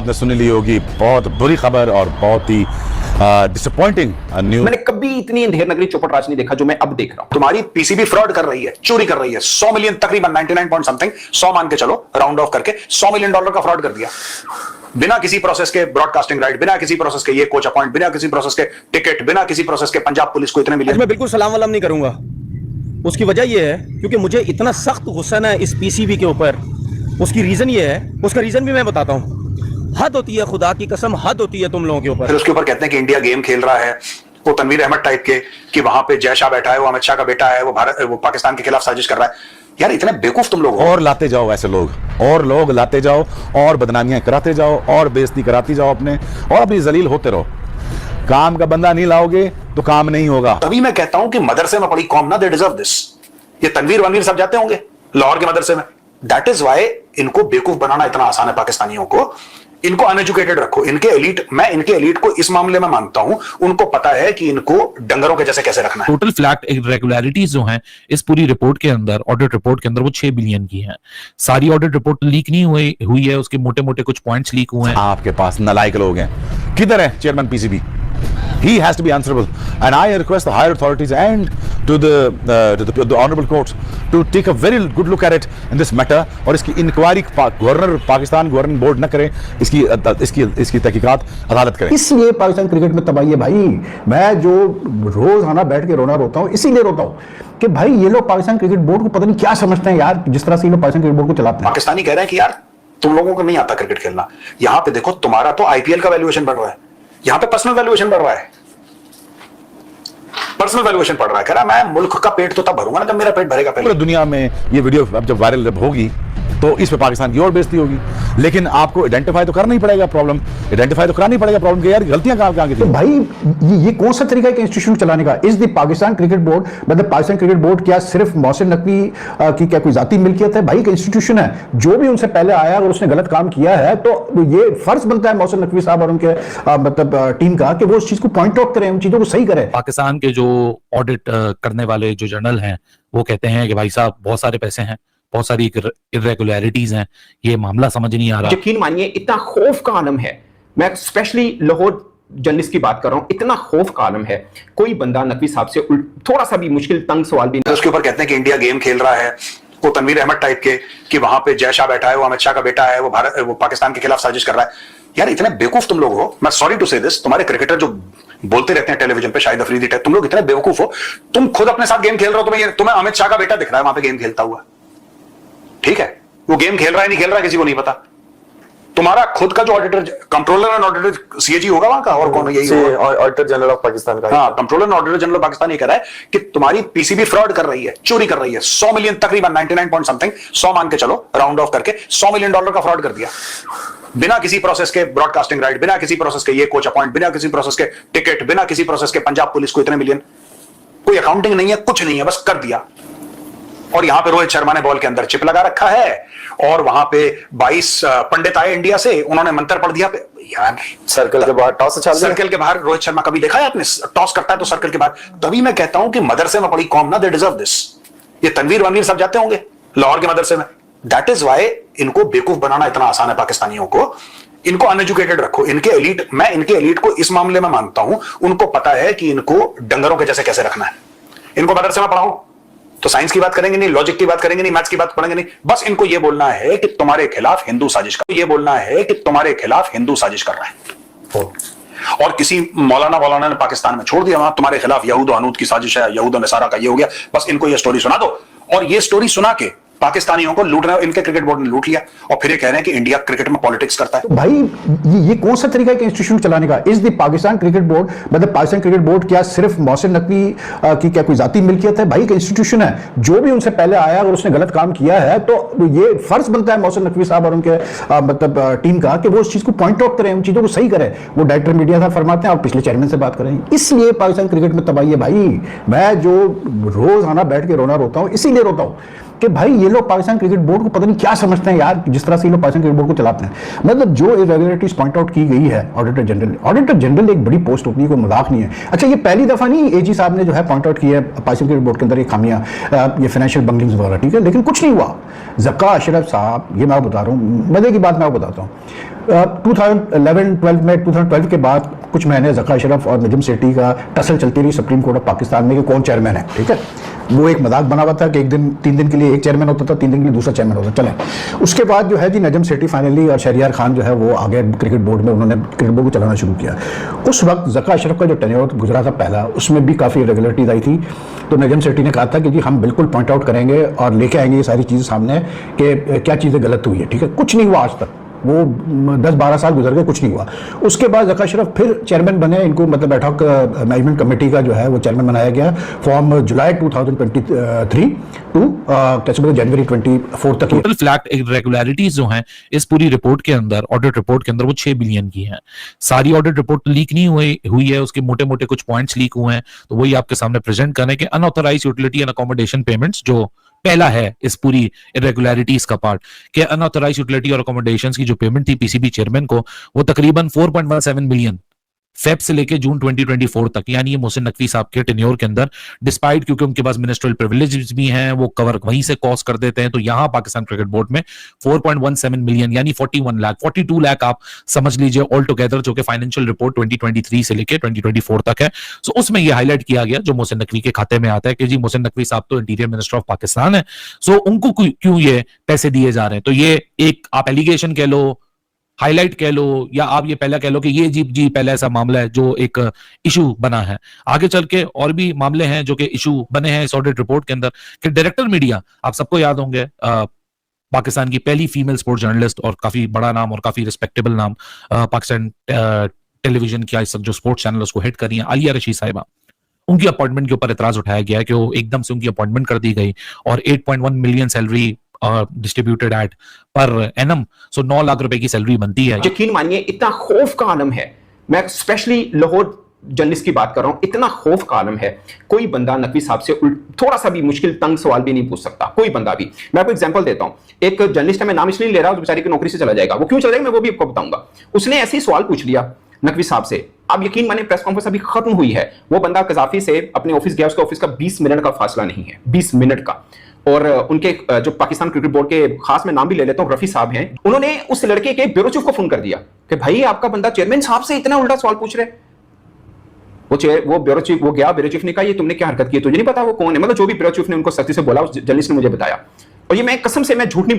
आपने सुन ली होगी, बहुत बुरी खबर और बहुत ही डिसअपॉइंटिंग न्यूज। मैंने कभी इतनी अंधेर नगरी चौपट राज नहीं देखा जो मैं अब देख रहा हूं। तुम्हारी पीसीबी फ्रॉड कर रही है, चोरी कर रही है। 100 मिलियन, तकरीबन 99 पॉइंट समथिंग, 100 मान के चलो, राउंड ऑफ करके $100 मिलियन का फ्रॉड कर दिया बिना किसी प्रोसेस के। ब्रॉडकास्टिंग राइट, बिना किसी प्रोसेस के ये कोच अपॉइंट, बिना किसी प्रोसेस के टिकट, बिना किसी प्रोसेस के पंजाब पुलिस को इतने मिलियन। मैं बिल्कुल सलाम वलाम नहीं करूंगा। उसकी वजह यह है क्योंकि मुझे इतना सख्त गुस्सा है इस पीसीबी के ऊपर। उसकी रीजन ये है, उसका रीजन भी मैं बताता हूँ। हद होती है, खुदा की कसम हद होती है तुम लोगों के ऊपर। फिर उसके ऊपर कहते हैं कि इंडिया गेम खेल रहा है, वो तनवीर अहमद टाइप के, कि वहां पे जय शाह बैठा है, वो अमित शाह का बेटा है, वो पाकिस्तान के खिलाफ साजिश कर रहा है। यार इतने बेवकूफ तुम लोग हो। और लाते जाओ ऐसे लोग, और लोग लाते जाओ, और बदनामियां कराते जाओ, और बेइज्जती कराती जाओ अपने, और अपनी जलील होते रहो। काम का बंदा नहीं लाओगे तो काम नहीं होगा। तभी मैं कहता हूं कि मदरसे में पढ़ी कौम ना, दे डिजर्व दिस। ये तनवीर वनवीर सब जाते होंगे लाहौर के मदरसे में। दैट इज वाई इनको बेवकूफ बनाना इतना आसान है पाकिस्तानियों को। इनको अनएजुकेटेड रखो। इनके एलीट, मैं इनके एलीट को इस मामले में मानता हूं, उनको पता है कि इनको डंगरों के जैसे कैसे रखना है। टोटल फ्लैट इरेगुलरिटीज जो हैं इस पूरी रिपोर्ट के अंदर, ऑडिट रिपोर्ट के अंदर, वो 6 बिलियन की हैं। सारी ऑडिट रिपोर्ट लीक नहीं हुई है, उसके मोटे मोटे कुछ पॉइंट्स लीक हुए हैं। आपके पास नालायक लोग हैं। किधर है chairman PCB? He has to be answerable, and I request the higher authorities and to the honorable courts to take a very good look at it in this matter, और इसकी inquiry governor, Pakistan governing board न करे, इसकी तहकीकात अदालत करे। इसलिए Pakistan cricket में तबाही है भाई। मैं जो रोज आना बैठ के रोना रोता हूँ, इसीलिए रोता हूँ कि भाई ये लोग पाकिस्तान क्रिकेट बोर्ड को पता नहीं क्या समझते हैं यार, जिस तरह से ये लोग पाकिस्तान क्रिकेट बोर्ड को चलाते हैं। पाकिस्तानी कह रहे हैं कि यार तुम लोगों को नहीं आता क्रिकेट खेलना। यहां पे देखो, तुम्हारा तो आईपीएल का वैल्यूएशन बढ़ रहा है, यहां पे पर्सनल वैल्यूएशन बढ़ रहा है। पर्सनल वैल्यूएशन पड़ रहा है। कह रहा मैं मुल्क का पेट तो तब भरूंगा ना जब मेरा पेट भरेगा। पूरी दुनिया में ये वीडियो अब जब वायरल होगी तो इस पे पाकिस्तान की और बेइज्जती होगी। लेकिन आपको आइडेंटिफाई तो करना ही पड़ेगा प्रॉब्लम, आइडेंटिफाई तो करानी ही पड़ेगा प्रॉब्लम कि यार गलतियां कहां की थी। तो भाई ये कौन सा तरीका है इंस्टीट्यूशन चलाने का? Is the Pakistan cricket board, मतलब पाकिस्तान क्रिकेट बोर्ड क्या सिर्फ मोहसिन नकवी की क्या कोई जाती मिल्कियत है? भाई एक इंस्टीट्यूशन है, जो भी उनसे पहले आया अगर उसने गलत काम किया है तो ये फर्ज बनता है मोहसिन नकवी साहब और उनके मतलब टीम का कि वो उस चीज को पॉइंट आउट करें, उन चीजों को सही करें। पाकिस्तान के जो ऑडिट करने वाले जो जर्नल हैं वो कहते हैं कि भाई साहब बहुत सारे पैसे हैं, बहुत सारी इरेगुलरिटीज हैं, ये मामला समझ नहीं आ रहा। यकीन मानिए इतना खौफ का आलम है। मैं स्पेशली लाहौर जर्नलिस्ट की बात कर रहा हूं, इतना खौफ का आलम है। कोई बंदा नकवी साहब से थोड़ा सा भी मुश्किल तंग सवाल भी नहीं। उसके ऊपर कहते हैं कि इंडिया गेम खेल रहा है, वो तनवीर अहमद टाइप के, कि वहां पे जय शाह बैठा है, वो अमित शाह का बेटा है, वो पाकिस्तान के खिलाफ साजिश कर रहा है। यार इतने बेवकूफ तुम लोग हो। मैं सॉरी टू से दिस, तुम्हारे क्रिकेटर जो बोलते रहते हैं टेलीविजन पे, शाहिद अफरीदी टाइप, तुम लोग इतने बेवकूफ हो। तुम खुद अपने साथ गेम खेल रहे हो, तुम्हें अमित शाह का बेटा दिख रहा है वहां पे गेम खेलता हुआ। ठीक है, वो गेम खेल रहा है नहीं खेल रहा है किसी को नहीं पता। तुम्हारा खुद का जो auditor, controller and auditor CAG होगा वहां का, और कौन है? यही ऑडिटर जनरल ऑफ पाकिस्तान का। हाँ, controller and auditor general of Pakistan ये कह रहा है कि तुम्हारी पीसीबी फ्रॉड कर रही है, चोरी कर रही है। 100 मिलियन, तकरीबन 99 पॉइंट समथिंग, 100 मान के चलो, राउंड ऑफ करके $100 मिलियन का फ्रॉड कर दिया बिना किसी प्रोसेस के। ब्रॉडकास्टिंग राइट, बिना किसी प्रोसेस के ये कोच अपॉइंट, बिना किसी प्रोसेस के टिकट, बिना किसी प्रोसेस के पंजाब पुलिस को इतने मिलियन। कोई अकाउंटिंग नहीं है, कुछ नहीं है, बस कर दिया। और यहां पे रोहित शर्मा ने बॉल के अंदर चिप लगा रखा है, और वहां पे 22 पंडित आए इंडिया से, उन्होंने मंत्र पढ़ दिया। यार सर्कल के बाहर टॉस उछाल दिया। सर्कल के बाहर रोहित शर्मा कभी देखा है आपने? टॉस करता है तो सर्कल के बाहर। तभी मैं कहता हूं कि मदरसे में पढ़ी कौम ना, दे डिजर्व दिस। ये तनवीर वनवीर सब जाते होंगे लाहौर के मदरसे में। दैट इज वाई इनको बेवकूफ बनाना इतना आसान है पाकिस्तानियों को। इनको अनएजुकेटेड रखो। इनके एलीट, मैं इनके एलीट को इस मामले में मानता हूं, उनको पता है कि इनको डंगरों के जैसे कैसे रखना है। इनको मदरसे में पढ़ाओ तो साइंस की बात करेंगे नहीं, लॉजिक की बात करेंगे नहीं, मैथ्स की बात पढ़ेंगे नहीं। बस इनको यह बोलना है कि तुम्हारे खिलाफ हिंदू साजिश कर, ये बोलना है कि तुम्हारे खिलाफ हिंदू साजिश कर रहा है। और किसी मौलाना ने पाकिस्तान में छोड़ दिया, वहां तुम्हारे खिलाफ यहूद और अनूद की साजिश है, यहूद और नसारा का ये हो गया। बस इनको ये स्टोरी सुना दो, और ये स्टोरी सुना के पाकिस्तानियों को लूट रहे हो। इनके क्रिकेट बोर्ड ने लूट लिया, और फिर ये कह रहे हैं कि इंडिया क्रिकेट में पॉलिटिक्स करता है। तो भाई ये कौन सा तरीका है इंस्टीट्यूशन चलाने का? Is the Pakistan cricket board, मतलब पाकिस्तान क्रिकेट बोर्ड क्या सिर्फ मोहसिन नकवी की क्या कोई जाती मिल्कियत है? भाई एक इंस्टीट्यूशन है, जो भी उनसे पहले आया अगर उसने गलत काम किया है तो ये फर्ज बनता है मोहसिन नकवी साहब और उनके मतलब टीम का कि वो उस चीज को पॉइंट आउट करें, उन चीजों को सही करें। वो डायरेक्टर मीडिया साहब फरमाते हैं और पिछले चेयरमैन से बात करें। इसलिए पाकिस्तान क्रिकेट में तबाही है भाई। मैं जो रोज आना बैठ के रोना रोता हूँ, इसीलिए रोता हूँ कि भाई ये लोग पाकिस्तान क्रिकेट बोर्ड को पता नहीं क्या समझते हैं यार, जिस तरह से ये लोग पाकिस्तान क्रिकेट बोर्ड को चलाते हैं। मतलब जो इरेगुलरिटीज पॉइंट आउट की गई है ऑडिटर जनरल एक बड़ी पोस्ट होती है, कोई मजाक नहीं है। अच्छा, ये पहली दफा नहीं एजी साहब ने जो है पॉइंट आउट किया है पाकिस्तान क्रिकेट बोर्ड के अंदर ये खामियां, ये फाइनेंशियल बंगलिंग्स वगैरह, ठीक है, लेकिन कुछ नहीं हुआ। जक्का अशरफ साहब, ये मैं बता रहा हूँ, मजे की बात मैं आपको बताता हूँ। 2011-12 में 2012 के बाद कुछ महीने ज़का अशरफ और नजम सेठी का टसल चलती रही सुप्रीम कोर्ट ऑफ पाकिस्तान में कि कौन चेयरमैन है, ठीक है। वो एक मजाक बना हुआ था कि 3 दिन के लिए एक चेयरमैन होता था, 3 दिन के लिए दूसरा चेयरमैन होता था। चलें, उसके बाद जो है जी नजम सेठी फाइनली और शहरियार खान जो है वो आ गए क्रिकेट बोर्ड में, उन्होंने क्रिकेट बोर्ड को चलाना शुरू किया। उस वक्त ज़का अशरफ का जो टेन्योर गुजरा था पहला, उसमें भी काफ़ी इरेगुलरिटीज आई थी। तो नजम सेठी ने कहा था कि जी हम बिल्कुल पॉइंट आउट करेंगे और लेके आएंगे ये सारी चीज़ें सामने कि क्या चीज़ें गलत हुई है, ठीक है। कुछ नहीं हुआ आज तक, वो 10-12 साल गुजर गए, कुछ नहीं हुआ। उसके बाद ज़का अशरफ फिर चेयरमैन बने, इनको मतलब एडहॉक मैनेजमेंट कमेटी का जो है वो चेयरमैन बनाया गया फ्रॉम जुलाई 2023 टू जनवरी 24 तक। टोटल फ्लैट इरेगुलरिटीज जो हैं इस पूरी रिपोर्ट के अंदर, ऑडिट रिपोर्ट के अंदर, वो 6 बिलियन की हैं। सारी ऑडिट रिपोर्ट लीक नहीं हुई है, उसके मोटे मोटे कुछ पॉइंट्स लीक हुए हैं, तो वही आपके सामने प्रेजेंट करने के unauthorised utility and accommodation payments जो पहला है इस पूरी इरेगुलरिटीज का पार्ट कि अनऑथराइज्ड यूटिलिटी और अकोमोडेशंस की जो पेमेंट थी पीसीबी चेयरमैन को, वो तकरीबन 4.17 मिलियन फेब से लेके जून 2024 तक, यानी ये मोहसिन नकवी साहब के टेन्योर के अंदर, डिस्पाइट क्योंकि उनके पास मिनिस्ट्रियल प्रिविलेजेस भी हैं, वो कवर वहीं से कॉस्ट कर देते हैं, तो यहां पाकिस्तान क्रिकेट बोर्ड में 4.17 मिलियन यानी 41 लाख 42 लाख आप समझ लीजिए ऑल टुगेदर, जो कि फाइनेंशियल रिपोर्ट 2023 से लेके 2024 तक है। सो उसमें ये हाईलाइट किया गया जो मोहसिन नकवी के खाते में आता है कि जी मोहसिन नकवी साहब तो इंटीरियर मिनिस्टर ऑफ पाकिस्तान है, सो उनको क्यों ये पैसे दिए जा रहे हैं। तो ये एक आप एलिगेशन कह लो, हाईलाइट कह लो, या आप ये पहला कह लो कि ये जी पहला ऐसा मामला है जो एक इशू बना है। आगे चल के और भी मामले हैं जो कि इशू बने हैं इस ऑडिट रिपोर्ट के अंदर कि डायरेक्टर मीडिया, आप सबको याद होंगे, पाकिस्तान की पहली फीमेल स्पोर्ट्स जर्नलिस्ट और काफी बड़ा नाम और काफी रिस्पेक्टेबल नाम, पाकिस्तान टेलीविजन की आज तक जो स्पोर्ट्स चैनल उसको हेड कर रही है, आलिया रशीद साहिबा, उनकी अपॉइंटमेंट के ऊपर एतराज उठाया गया है कि वो एकदम से उनकी अपॉइंटमेंट कर दी गई और 8.1 million salary distributed at per annum, so 9 lakh रुपए की सैलरी बनती है। यकीन मानिए इतना खौफ का आलम है, मैं स्पेशली लाहौर जर्नलिस्ट की बात कर रहा हूं, इतना खौफ का आलम है, कोई बंदा नकवी साहब से थोड़ा सा भी मुश्किल तंग सवाल भी नहीं पूछ सकता, कोई बंदा भी। मैं आपको एग्जांपल देता हूं, एक जर्नलिस्ट है, मैं नाम इसलिए ले रहा हूं, बेचारी की नौकरी से चला जाएगा, वो क्यों चला जाएगा मैं वो भी आपको बताऊंगा। उसने ऐसे ही सवाल पूछ लिया नकवी साहब से, अब यकीन मानिए प्रेस कॉन्फ्रेंस अभी खत्म हुई है, वो बंदा कजाफी से अपने ऑफिस गया, उसका ऑफिस का 20 मिनट का फासला नहीं है, 20 मिनट का। और उनके जो पाकिस्तान क्रिकेट बोर्ड के खास मैं नाम भी ले लेता हूं, रफी साहब हैं, उन्होंने उस लड़के के ब्यूरो चीफ को फोन कर दिया कि भाई आपका बंदा चेयरमैन साहब से इतना उल्टा सवाल पूछ रहे। वो ब्यूरो चीफ, वो गया, ब्यूरो चीफ ने कहा ये तुमने क्या हरकत की, तुझे नहीं पता वो कौन है, मतलब जो भी ब्यूरो चीफ ने उनको सख्ती से बोला, उस जर्नलिस्ट ने मुझे बताया, और ये मैं कसम से मैं झूठ नहीं